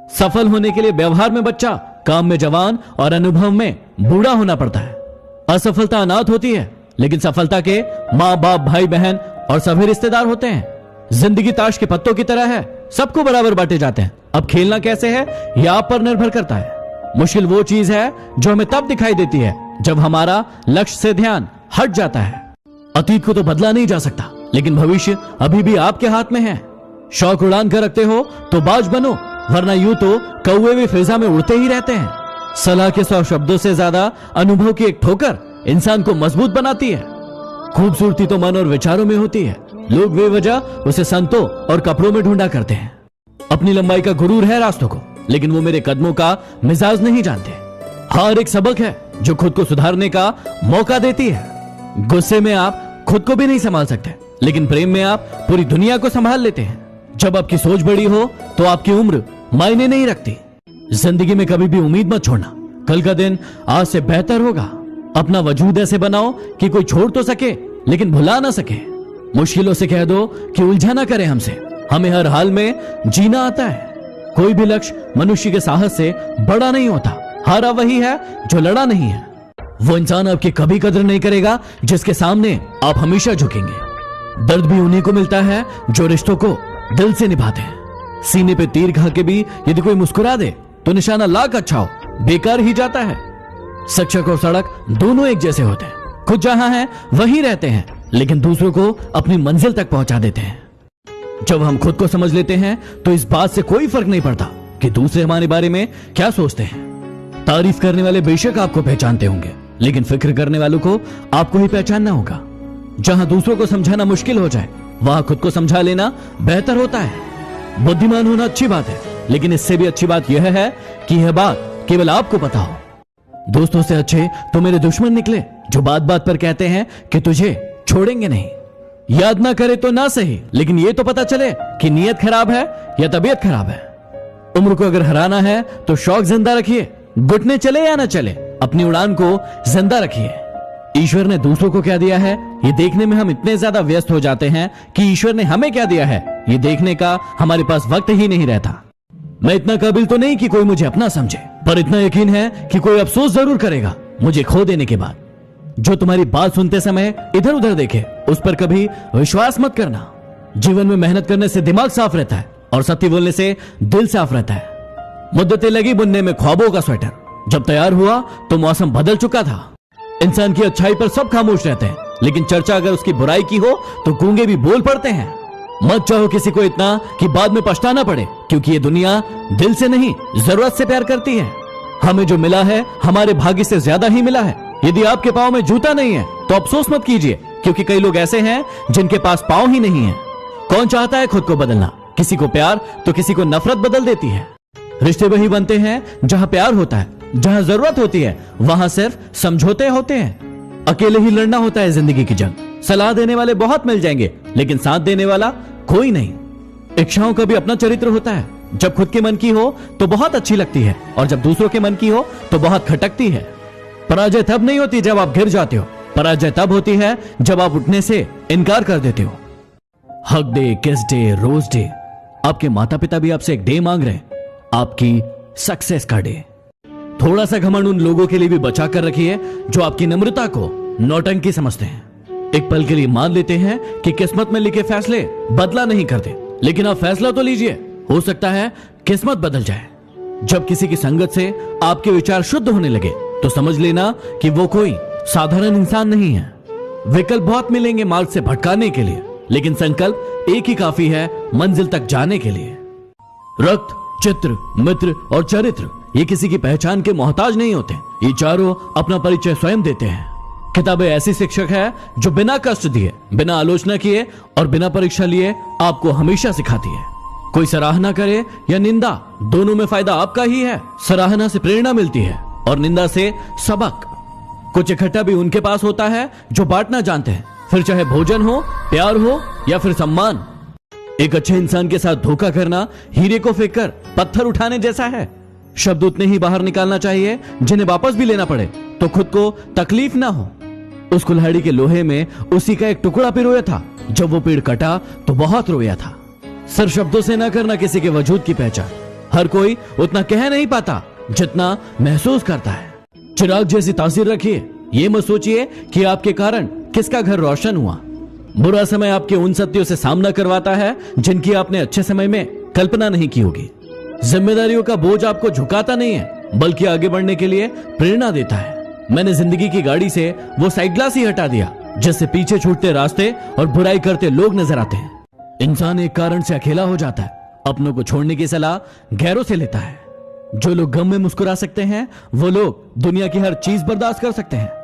सफल होने के लिए व्यवहार में बच्चा, काम में जवान और अनुभव में बूढ़ा होना पड़ता है। असफलता अनाथ होती है, लेकिन सफलता के माँ बाप, भाई बहन और सभी रिश्तेदार होते हैं। जिंदगी ताश के पत्तों की तरह है, सबको बराबर बांटे जाते हैं। अब खेलना कैसे है यह आप पर निर्भर करता है। मुश्किल वो चीज है जो हमें तब दिखाई देती है जब हमारा लक्ष्य से ध्यान हट जाता है। अतीत को तो बदला नहीं जा सकता, लेकिन भविष्य अभी भी आपके हाथ में है। शौक उड़ान कर रखते हो तो बाज बनो, वरना यूं तो कौवे भी फिजा में उड़ते ही रहते हैं। सलाह के 100 शब्दों से ज्यादा अनुभव की एक ठोकर इंसान को मजबूत बनाती है। खूबसूरती तो मन और विचारों में होती है। लोग बेवजह उसे संतों और कपड़ों में ढूंढा करते हैं। अपनी लंबाई का गुरूर है रास्तों को, लेकिन वो मेरे कदमों का मिजाज नहीं जानते। हार एक सबक है जो खुद को सुधारने का मौका देती है। गुस्से में आप खुद को भी नहीं संभाल सकते, लेकिन प्रेम में आप पूरी दुनिया को संभाल लेते हैं। जब आपकी सोच बड़ी हो तो आपकी उम्र मायने नहीं रखती। जिंदगी में कभी भी उम्मीद मत छोड़ना, कल का दिन आज से बेहतर होगा। अपना वजूद ऐसे बनाओ कि कोई छोड़ तो सके लेकिन भुला ना सके। मुश्किलों से कह दो कि उलझा ना करे हमसे, हमें हर हाल में जीना आता है। कोई भी लक्ष्य मनुष्य के साहस से बड़ा नहीं होता। हारा वही है जो लड़ा नहीं है। वो इंसान आपकी कभी कदर नहीं करेगा जिसके सामने आप हमेशा झुकेंगे। दर्द भी उन्हीं को मिलता है जो रिश्तों को दिल से निभाते हैं। सीने पे तीर खा के भी यदि कोई मुस्कुरा दे तो निशाना लाख अच्छा हो बेकार ही जाता है। शिक्षक और सड़क दोनों एक जैसे होते हैं। खुद जहां हैं वहीं रहते हैं, लेकिन दूसरों को अपनी मंजिल तक पहुंचा देते हैं। जब हम खुद को समझ लेते हैं तो इस बात से कोई फर्क नहीं पड़ता कि दूसरे हमारे बारे में क्या सोचते हैं। तारीफ करने वाले बेशक आपको पहचानते होंगे, लेकिन फिक्र करने वालों को आपको ही पहचानना होगा। जहां दूसरों को समझाना मुश्किल हो जाए वहां खुद को समझा लेना बेहतर होता है। बुद्धिमान होना अच्छी बात है, लेकिन इससे भी अच्छी बात यह है कि यह बात केवल आपको पता हो। दोस्तों से अच्छे तो मेरे दुश्मन निकले जो बात बात पर कहते हैं कि तुझे छोड़ेंगे नहीं। याद ना करे तो ना सही, लेकिन ये तो पता चले कि नीयत खराब है या तबीयत खराब है। उम्र को अगर हराना है तो शौक जिंदा रखिए, घुटने चले या ना चले, अपनी उड़ान को जिंदा रखिए। ईश्वर ने दूसरों को क्या दिया है ये देखने में हम इतने ज्यादा व्यस्त हो जाते हैं कि ईश्वर ने हमें क्या दिया है ये देखने का हमारे पास वक्त ही नहीं रहता। मैं इतना काबिल तो नहीं कि कोई मुझे अपना समझे, पर इतना यकीन है कि कोई अफसोस जरूर करेगा मुझे खो देने के बाद। जो तुम्हारी बात सुनते समय इधर उधर देखे उस पर कभी विश्वास मत करना। जीवन में मेहनत करने से दिमाग साफ रहता है और सत्य बोलने से दिल साफ रहता है। मुद्दतें लगी बुनने में ख्वाबों का स्वेटर, जब तैयार हुआ तो मौसम बदल चुका था। इंसान की अच्छाई पर सब खामोश रहते हैं, लेकिन चर्चा अगर उसकी बुराई की हो तो गूंगे भी बोल पड़ते हैं। मत चाहो किसी को इतना कि बाद में पछताना पड़े, क्योंकि ये दुनिया दिल से नहीं जरूरत से प्यार करती है। हमें जो मिला है हमारे भाग्य से ज्यादा ही मिला है। यदि आपके पांव में जूता नहीं है तो अफसोस मत कीजिए, क्योंकि कई लोग ऐसे हैं जिनके पास पांव ही नहीं है। कौन चाहता है खुद को बदलना? किसी को प्यार तो किसी को नफरत बदल देती है। रिश्ते वही बनते हैं जहां प्यार होता है, जहां जरूरत होती है वहां सिर्फ समझौते होते हैं। अकेले ही लड़ना होता है जिंदगी की जंग। सलाह देने वाले बहुत मिल जाएंगे, लेकिन साथ देने वाला कोई नहीं। इच्छाओं का भी अपना चरित्र होता है। जब खुद के मन की हो तो बहुत अच्छी लगती है, और जब दूसरों के मन की हो तो बहुत खटकती है। पराजय तब नहीं होती जब आप गिर जाते हो, पराजय तब होती है जब आप उठने से इनकार कर देते हो। हक डे, किस डे, रोज डे, आपके माता पिता भी आपसे एक डे मांग रहे हैं, आपकी सक्सेस का डे। थोड़ा सा घमंड उन लोगों के लिए भी बचा कर रखिए जो आपकी नम्रता को नौटंकी समझते हैं। एक पल के लिए मान लेते हैं कि किस्मत में लिखे फैसले बदला नहीं करते, लेकिन आप फैसला तो लीजिए, हो सकता है किस्मत बदल जाए। जब किसी की संगत से आपके विचार शुद्ध होने लगे तो समझ लेना कि वो कोई साधारण इंसान नहीं है। विकल्प बहुत मिलेंगे मार्ग से भटकाने के लिए, लेकिन संकल्प एक ही काफी है मंजिल तक जाने के लिए। रक्त, चित्र, मित्र और चरित्र ये किसी की पहचान के मोहताज नहीं होते। ये चारों अपना परिचय स्वयं देते हैं। किताबें ऐसी शिक्षक है जो बिना कष्ट दिए, बिना आलोचना किए और बिना परीक्षा लिए आपको हमेशा सिखाती है। कोई सराहना करे या निंदा, दोनों में फायदा आपका ही है। सराहना से प्रेरणा मिलती है और निंदा से सबक। कुछ इकट्ठा भी उनके पास होता है जो बांटना जानते हैं, फिर चाहे भोजन हो, प्यार हो या फिर सम्मान। एक अच्छे इंसान के साथ धोखा करना हीरे को फेंककर पत्थर उठाने जैसा है। शब्द उतने ही बाहर निकालना चाहिए जिन्हें वापस भी लेना पड़े तो खुद को तकलीफ ना हो। उस कुल्हाड़ी के लोहे में उसी का एक टुकड़ा पिरोया था। जब वो पेड़ कटा तो बहुत रोया था। सिर्फ शब्दों से ना करना किसी के वजूद की पहचान। हर कोई उतना कह नहीं पाता जितना महसूस करता है। चिराग जैसी तासीर रखिए। ये मत सोचिए कि आपके कारण किसका घर रोशन हुआ। बुरा समय आपके उन सत्यों से सामना करवाता है जिनकी आपने अच्छे समय में कल्पना नहीं की होगी। जिम्मेदारियों का बोझ आपको झुकाता नहीं है बल्कि आगे बढ़ने के लिए प्रेरणा देता है। मैंने जिंदगी की गाड़ी से वो साइड ग्लास ही हटा दिया जिससे पीछे छूटते रास्ते और बुराई करते लोग नजर आते हैं। इंसान एक कारण से अकेला हो जाता है, अपनों को छोड़ने की सलाह गैरों से लेता है। जो लोग गम में मुस्कुरा सकते हैं वो लोग दुनिया की हर चीज बर्दाश्त कर सकते हैं।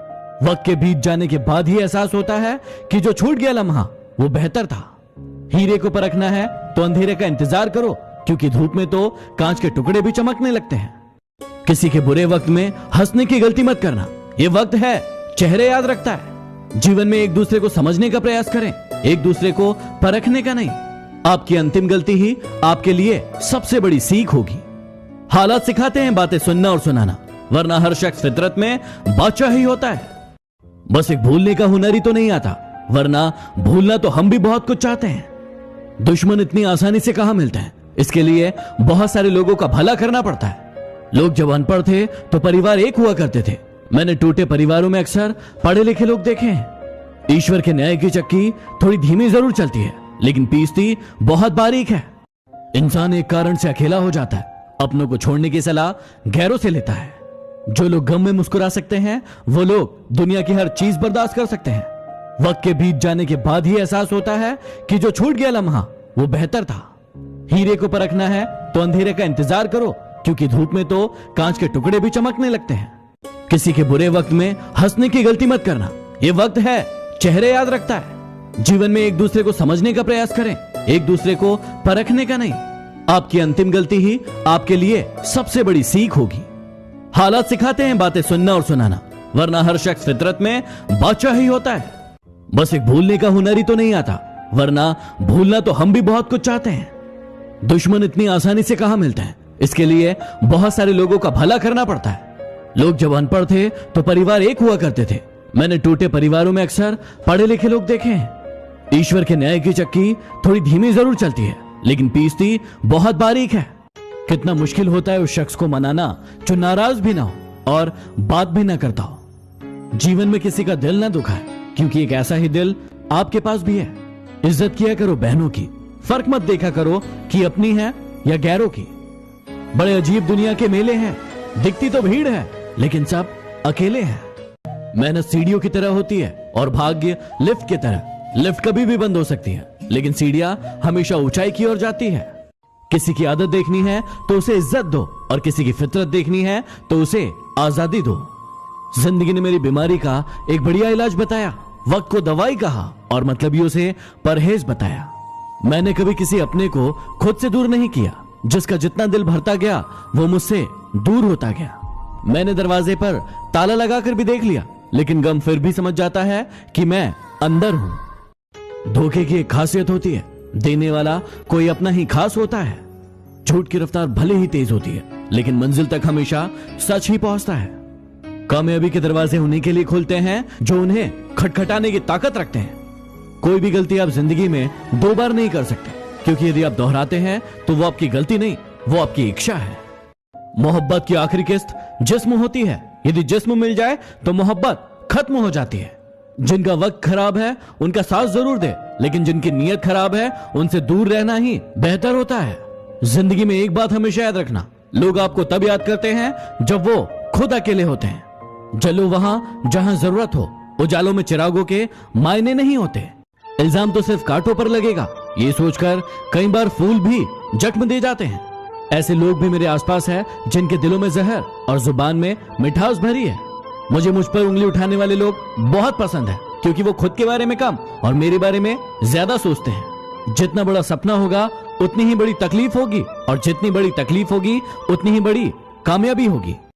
वक्त के बीत जाने के बाद ही एहसास होता है कि जो छूट गया लम्हा वो बेहतर था। हीरे को परखना है तो अंधेरे का इंतजार करो, क्योंकि धूप में तो कांच के टुकड़े भी चमकने लगते हैं। किसी के बुरे वक्त में हंसने की गलती मत करना। ये वक्त है चेहरे याद रखता है। जीवन में एक दूसरे को समझने का प्रयास करें, एक दूसरे को परखने का नहीं। आपकी अंतिम गलती ही आपके लिए सबसे बड़ी सीख होगी। हालात सिखाते हैं बातें सुनना और सुनाना, वरना हर शख्स फितरत में बादशाह ही होता है। बस एक भूलने का हुनर ही तो नहीं आता, वरना भूलना तो हम भी बहुत कुछ चाहते हैं। दुश्मन इतनी आसानी से कहां मिलते हैं, इसके लिए बहुत सारे लोगों का भला करना पड़ता है। लोग जब अनपढ़ थे तो परिवार एक हुआ करते थे। मैंने टूटे परिवारों में अक्सर पढ़े लिखे लोग देखे हैं। ईश्वर के न्याय की चक्की थोड़ी धीमी जरूर चलती है, लेकिन पीसती बहुत बारीक है। इंसान एक कारण से अकेला हो जाता है, अपनों को छोड़ने की सलाह गैरों से लेता है। जो लोग गम में मुस्कुरा सकते हैं वो लोग दुनिया की हर चीज बर्दाश्त कर सकते हैं। वक्त के बीत जाने के बाद ही एहसास होता है कि जो छूट गया लम्हा वो बेहतर था। हीरे को परखना है तो अंधेरे का इंतजार करो, क्योंकि धूप में तो कांच के टुकड़े भी चमकने लगते हैं। किसी के बुरे वक्त में हंसने की गलती मत करना। ये वक्त है चेहरे याद रखता है। जीवन में एक दूसरे को समझने का प्रयास करें, एक दूसरे को परखने का नहीं। आपकी अंतिम गलती ही आपके लिए सबसे बड़ी सीख होगी। हालात सिखाते हैं बातें सुनना और सुनाना, वरना हर शख्स फितरत में बादशाह ही होता है। बस एक भूलने का हुनर ही तो नहीं आता, वरना भूलना तो हम भी बहुत कुछ चाहते हैं। दुश्मन इतनी आसानी से कहां मिलते हैं, इसके लिए बहुत सारे लोगों का भला करना पड़ता है। लोग जब अनपढ़ थे तो परिवार एक हुआ करते थे। मैंने टूटे परिवारों में अक्सर पढ़े लिखे लोग देखे हैं। ईश्वर के न्याय की चक्की थोड़ी धीमी जरूर चलती है, लेकिन पीसती बहुत बारीक है। कितना मुश्किल होता है उस शख्स को मनाना जो नाराज भी ना हो और बात भी ना करता हो। जीवन में किसी का दिल ना दुखाए, क्योंकि एक ऐसा ही दिल आपके पास भी है। इज्जत किया करो बहनों की, फर्क मत देखा करो कि अपनी है या गैरों की। बड़े अजीब दुनिया के मेले हैं, दिखती तो भीड़ है लेकिन सब अकेले हैं। मेहनत सीढ़ियों की तरह होती है और भाग्य लिफ्ट की तरह। लिफ्ट कभी भी बंद हो सकती है, लेकिन सीढ़ियां हमेशा ऊंचाई की ओर जाती है। किसी की आदत देखनी है तो उसे इज्जत दो, और किसी की फितरत देखनी है तो उसे आजादी दो। जिंदगी ने मेरी बीमारी का एक बढ़िया इलाज बताया, वक्त को दवाई कहा और मतलबियों से परहेज बताया। मैंने कभी किसी अपने को खुद से दूर नहीं किया। जिसका जितना दिल भरता गया वो मुझसे दूर होता गया। मैंने दरवाजे पर ताला लगाकर भी देख लिया, लेकिन गम फिर भी समझ जाता है कि मैं अंदर हूं। धोखे की एक खासियत होती है, देने वाला कोई अपना ही खास होता है। झूठ की रफ्तार भले ही तेज होती है, लेकिन मंजिल तक हमेशा सच ही पहुंचता है। कामयाबी के दरवाजे उन्हीं के लिए खुलते हैं जो उन्हें खटखटाने की ताकत रखते हैं। कोई भी गलती आप जिंदगी में 2 बार नहीं कर सकते, क्योंकि यदि आप दोहराते हैं तो वो आपकी गलती नहीं, वो आपकी इच्छा है। मोहब्बत की आखिरी किस्त जिस्म होती है। यदि जिस्म मिल जाए तो मोहब्बत खत्म हो जाती है। जिनका वक्त खराब है उनका साथ जरूर दे, लेकिन जिनकी नीयत खराब है उनसे दूर रहना ही बेहतर होता है। जिंदगी में एक बात हमेशा याद रखना, लोग आपको तब याद करते हैं जब वो खुद अकेले होते हैं। जलो वहां जहां जरूरत हो। उजालों में चिरागों के मायने नहीं होते। इल्जाम तो सिर्फ कांटों पर लगेगा, ये सोचकर कई बार फूल भी जख्म दे जाते हैं। ऐसे लोग भी मेरे आसपास हैं जिनके दिलों में जहर और जुबान में मिठास भरी है। मुझे मुझ पर उंगली उठाने वाले लोग बहुत पसंद है, क्योंकि वो खुद के बारे में कम और मेरे बारे में ज्यादा सोचते हैं। जितना बड़ा सपना होगा उतनी ही बड़ी तकलीफ होगी, और जितनी बड़ी तकलीफ होगी उतनी ही बड़ी कामयाबी होगी।